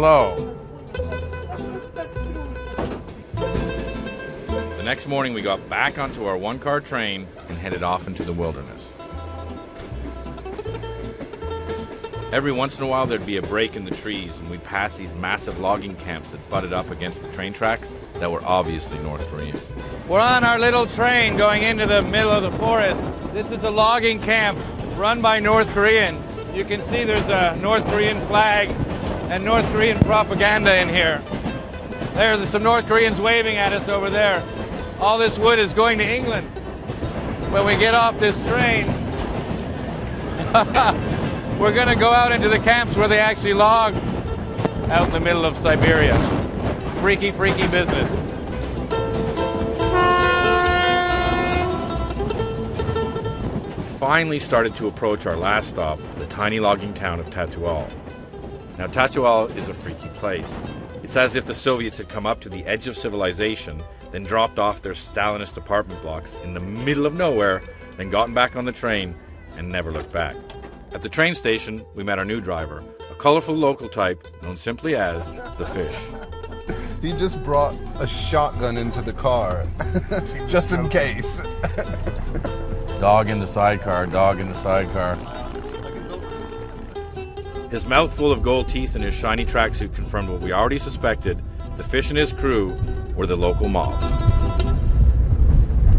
Hello. The next morning, we got back onto our one-car train and headed off into the wilderness. Every once in a while, there'd be a break in the trees, and we'd pass these massive logging camps that butted up against the train tracks that were obviously North Korean. We're on our little train going into the middle of the forest. This is a logging camp run by North Koreans. You can see there's a North Korean flag and North Korean propaganda in here. There's some North Koreans waving at us over there. All this wood is going to England. When we get off this train, we're going to go out into the camps where they actually log out in the middle of Siberia. Freaky, freaky business. We finally started to approach our last stop, the tiny logging town of Tatual. Now, Tatual is a freaky place. It's as if the Soviets had come up to the edge of civilization, then dropped off their Stalinist apartment blocks in the middle of nowhere, then gotten back on the train and never looked back. At the train station, we met our new driver, a colorful local type known simply as the Fish. He just brought a shotgun into the car, just in case. Dog in the sidecar, dog in the sidecar. His mouth full of gold teeth and his shiny tracksuit confirmed what we already suspected. The Fish and his crew were the local mob.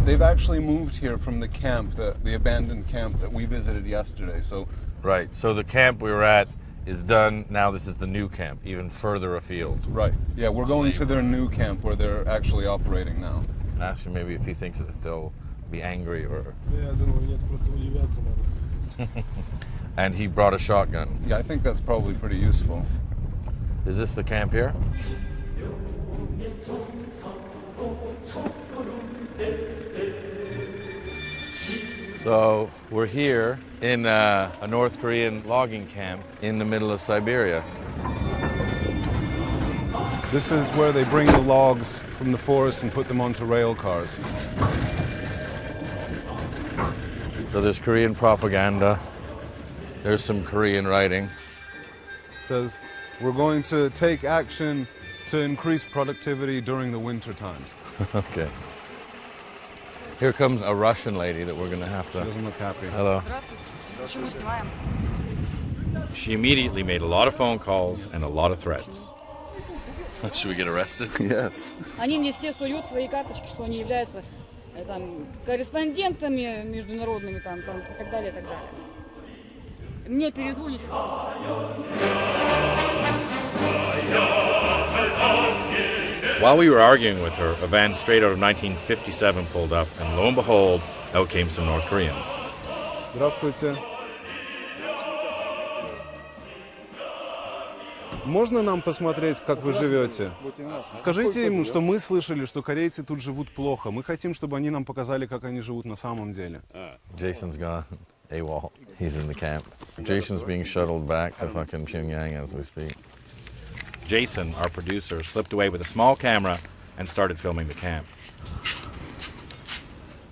They've actually moved here from the camp, the abandoned camp that we visited yesterday. So, right, so the camp we were at is done. Now this is the new camp, even further afield. Right, yeah, we're going to their new camp where they're actually operating now. Ask him maybe if he thinks that they'll be angry or... And he brought a shotgun. Yeah, I think that's probably pretty useful. Is this the camp here? So we're here in a North Korean logging camp in the middle of Siberia. This is where they bring the logs from the forest and put them onto rail cars. So there's Korean propaganda. There's some Korean writing. It says, we're going to take action to increase productivity during the winter times. Okay. Here comes a Russian lady that we're going to have to... She doesn't look happy. Hello. She immediately made a lot of phone calls and a lot of threats. Should we get arrested? Yes. Они мне все суют свои карточки, что они являются там корреспондентами международными там и так далее, и так далее. Мне перезвоните. While we were arguing with her, a van straight out of 1957 pulled up, and lo and behold, out came some North Koreans. Здравствуйте. Можно нам посмотреть, как вы живете? Скажите ему, что мы слышали, что корейцы тут живут плохо. Мы хотим, чтобы они нам показали, как они живут на самом деле. Jason's gone AWOL. He's in the camp. Jason's being shuttled back to fucking Pyongyang as we speak. Jason, our producer, slipped away with a small camera and started filming the camp.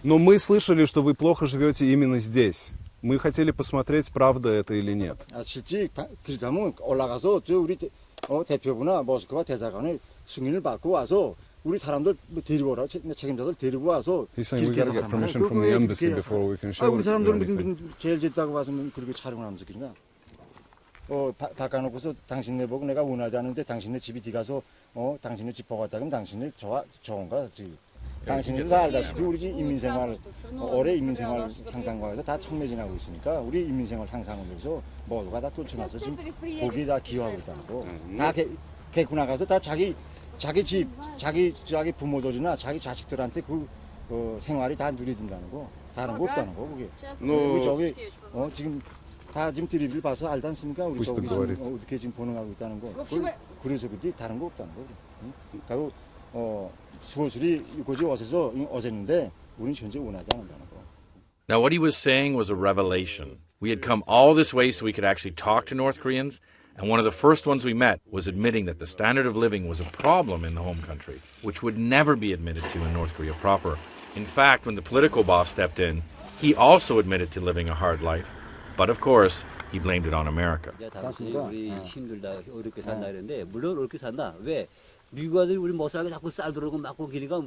Но мы слышали, что вы плохо живете именно здесь. Мы хотели посмотреть, правда это или нет. 실제 그러자면 올라가서 저 우리 대표부나 모스크바 대사관에 승인을 받고 와서 우리 사람들 데리고 오라 책임자들 데리고 와서 He's saying we gotta get permission from the embassy before we can show 우리 it. 사람들은 제일 짓다고 와서 그렇게 촬영을 하면서 그러나 바꿔놓고서 당신네 보고 내가 원하지 않는데 당신네 집이 뒤가서 당신네 집 보고 왔다 그러면 당신네 좋은가 지금 당신네도 알다시피 우리 집 인민생활 올해 인민생활 향상과에서 다 촉매진하고 있으니까 우리 인민생활 향상을 위해서 모두가 다 떨쳐놔서 지금 거기 다 기여하고 있다는 거. 다 개고 나가서 다 자기 집, 자기 부모들이나 자기 자식들한테 그 생활이 다 누려진다는 거. 다른 거 없다는 거 그게. 우리 저기 지금 다 지금 드립을 봐서 알지 않습니까? 우리 저기 어떻게 지금 번영하고 있다는 거. 그래서 그게 다른 거 없다는 거. 그리고 수호술이 이곳에 와서 어쨌는데 우리는 현재 원하지 않는다는 거. Now what he was saying was a revelation. We had come all this way so we could actually talk to North Koreans, and one of the first ones we met was admitting that the standard of living was a problem in the home country, which would never be admitted to in North Korea proper. In fact, when the political boss stepped in, he also admitted to living a hard life. But of course, He blamed it on America. 이제 당신이 우리 힘들다 어렵게 산다 이랬는데 물론 어렵게 산다. 왜 미국 아들이 우리 못 살게 자꾸 쌀 들어오고 막고 기니까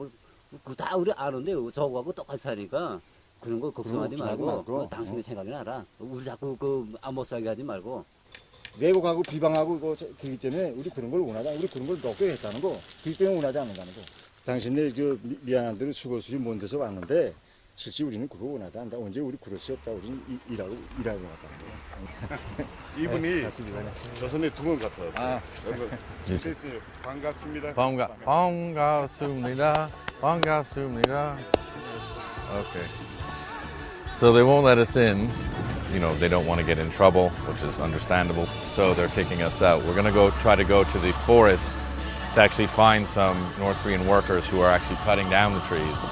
다 우리 아는데 저거하고 똑같이 사니까 그런 거 걱정하지 말고 당신의 생각이 나라. 우리 자꾸 못 살게 하지 말고. 왜곡하고 비방하고 그렇기 때문에 우리 그런 걸 원하지 않고 우리 그런 걸 넣게 했다는 거. 그렇기 때문에 원하지 않는다는 거. 당신네 미안한 대로 수고수지 먼 데서 왔는데 실제 우리는 그거 원하지 않는다. 언제 우리 그럴 수 없다. 우리는 일하고 왔다는 거. 이분이 조선의 두번 갔다 왔어요. 반갑습니다. 반갑습니다. 반갑습니다. Okay. So they won't let us in. You know, they don't want to get in trouble, which is understandable. So they're kicking us out. We're going to try to go to the forest to actually find some North Korean workers who are actually cutting down the trees.